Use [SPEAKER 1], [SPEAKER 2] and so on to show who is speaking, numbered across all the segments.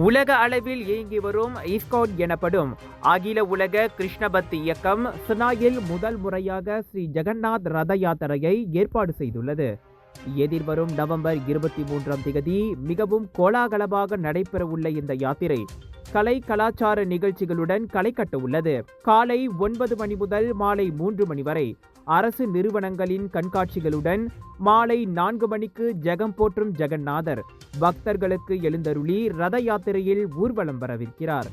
[SPEAKER 1] உலக அளவில் இயங்கி வரும் இஸ்கான் எனப்படும் அகில உலக கிருஷ்ண பக்தி இயக்கம் சென்னையில் முதல் முறையாக ஸ்ரீ ஜெகநாத் ரத யாத்திரையை ஏற்பாடு செய்துள்ளது. எதிர்வரும் நவம்பர் 23ஆம் தேதி மிகவும் கோலாகலமாக நடைபெறவுள்ள இந்த யாத்திரை கலை கலாச்சார நிகழ்ச்சிகளுடன் களை கட்ட உள்ளது. காலை 9 மணி முதல் மாலை 3 மணி வரை அரசு நிறுவனங்களின் கண்காட்சிகளுடன் மாலை 4 மணிக்கு ஜெகம் போற்றும் ஜெகநாதர் பக்தர்களுக்கு எழுந்தருளி ரத யாத்திரையில் ஊர்வலம் வரவிருக்கிறார்.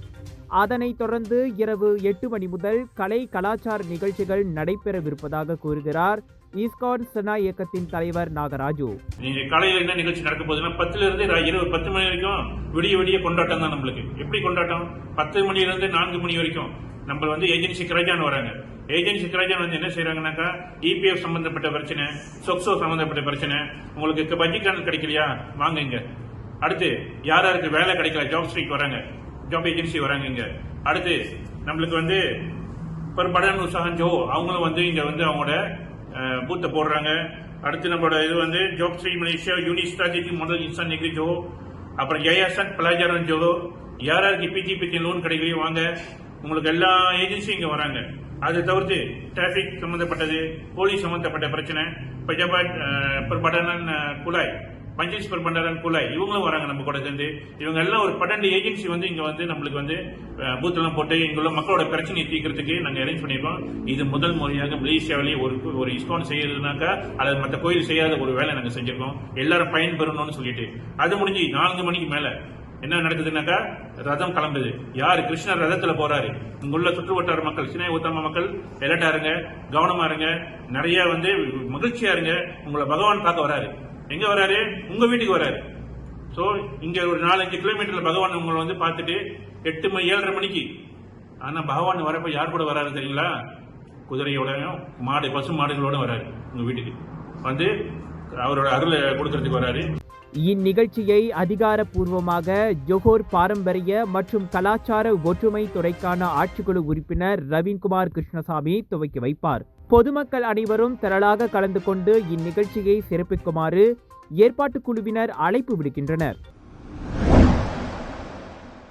[SPEAKER 1] அதனைத் தொடர்ந்து இரவு 8 மணி முதல் கலை கலாச்சார நிகழ்ச்சிகள் நடைபெறவிருப்பதாக கூறுகிறார் இஸ்கான் சென்னா இயக்கத்தின் தலைவர் நாகராஜு.
[SPEAKER 2] நீங்க காலையில என்ன நிகழ்ச்சி நடக்க போகுதுன்னா 10ல இருந்து இரவு 10 மணி வரைக்கும் விடிய கொண்டாட்டம் தான். நம்மளுக்கு எப்படி கொண்டாட்டம்? 10 மணில இருந்து 4 மணி வரைக்கும் நம்ம ஏஜென்சி கிராஜான் வராங்க. ஏஜென்சி கிராஜான் என்ன செய்யறாங்கன்னாக்கா இபிஎஃப் சம்பந்தப்பட்ட பிரச்சனை, சொக்சோ சம்பந்தப்பட்ட பிரச்சனை, உங்களுக்கு பட்ஜெட் கிடைக்கலையா வாங்க இங்க. அடுத்து யாருக்கு வேலை கிடைக்கல ஜாப் ஸ்ட்ரீட் வராங்க, ஜாப் ஏஜென்சி வராங்க இங்க. அடுத்து நம்மளுக்கு படன் உற்சாகம் ஜோ அவங்களும் இங்க அவங்களோட பூத்தை போடுறாங்க. அடுத்து நம்மளோட இது job street Malaysia unit strategy model இன்சான் நெகிரி ஜோ, அப்புறம் ஏஎஸ்என் பிளாஜாரன் ஜோ, யாருக்கு பிஜிபி லோன் கிடைக்கலையோ வாங்க. உங்களுக்கு எல்லா ஏஜென்சியும் இங்க வராங்க. அதை தவிர்த்து டிராபிக் சம்பந்தப்பட்டது, போலீஸ் சம்பந்தப்பட்ட பிரச்சனை, பஜாபாட் குலாய், பஞ்சீஸ் பண்டாரன் குலாய் இவங்களும் வராங்க நம்ம கூட சேர்ந்து. இவங்க எல்லாம் ஒரு 12 ஏஜென்சி இங்க நம்மளுக்கு பூத்தெல்லாம் போட்டு இங்குள்ள மக்களோட பிரச்சனையை தீர்க்கறதுக்கு நாங்க அரேஞ்ச் பண்ணிருக்கோம். இது முதல் முறையாக மலேசியாவிலேயே ஒரு இஸ்கான் செய்யறதுனாக்கா அல்லது மற்ற கோயில் செய்யாத ஒரு வேலை நாங்க செஞ்சிருக்கோம். எல்லாரும் பயன்பெறணும்னு சொல்லிட்டு அது முடிஞ்சு 4 மணிக்கு மேல என்ன நடக்குதுன்னாக்கா ரதம் கிளம்புது. யாரு கிருஷ்ணர் ரதத்துல போறாரு. இங்குள்ள சுற்று வட்டார மக்கள், சின்ன உத்தம மக்கள் எலர்ட்டா இருங்க, கவனமா இருங்க, நிறைய மகிழ்ச்சியா இருங்க. உங்களை பகவான் பார்க்க வராரு. எங்க வராரு? உங்க வீட்டுக்கு வராரு. சோ இங்க ஒரு 4-5 கிலோமீட்டர்ல பகவான் உங்களை பார்த்துட்டு 7:30 மணிக்கு. ஆனா பகவான் வரப்ப யார் கூட வராரு தெரியுங்களா? குதிரையோடையும் பசு மாடுகளோட வராரு. உங்க வீட்டுக்கு அவரோட அருளை கொடுக்கறதுக்கு வராரு.
[SPEAKER 1] இந்நிகழ்ச்சியை அதிகாரப்பூர்வமாக ஜோஹர் பாரம்பரிய மற்றும் கலாச்சார ஒற்றுமை துறைக்கான ஆட்சிக்குழு உறுப்பினர் ரவீன்குமார் கிருஷ்ணசாமி துவக்கி வைப்பார். பொதுமக்கள் அனைவரும் திரளாக கலந்து கொண்டு இந்நிகழ்ச்சியை சிறப்பிக்குமாறு ஏற்பாட்டுக் குழுவினர் அழைப்பு விடுக்கின்றனர்.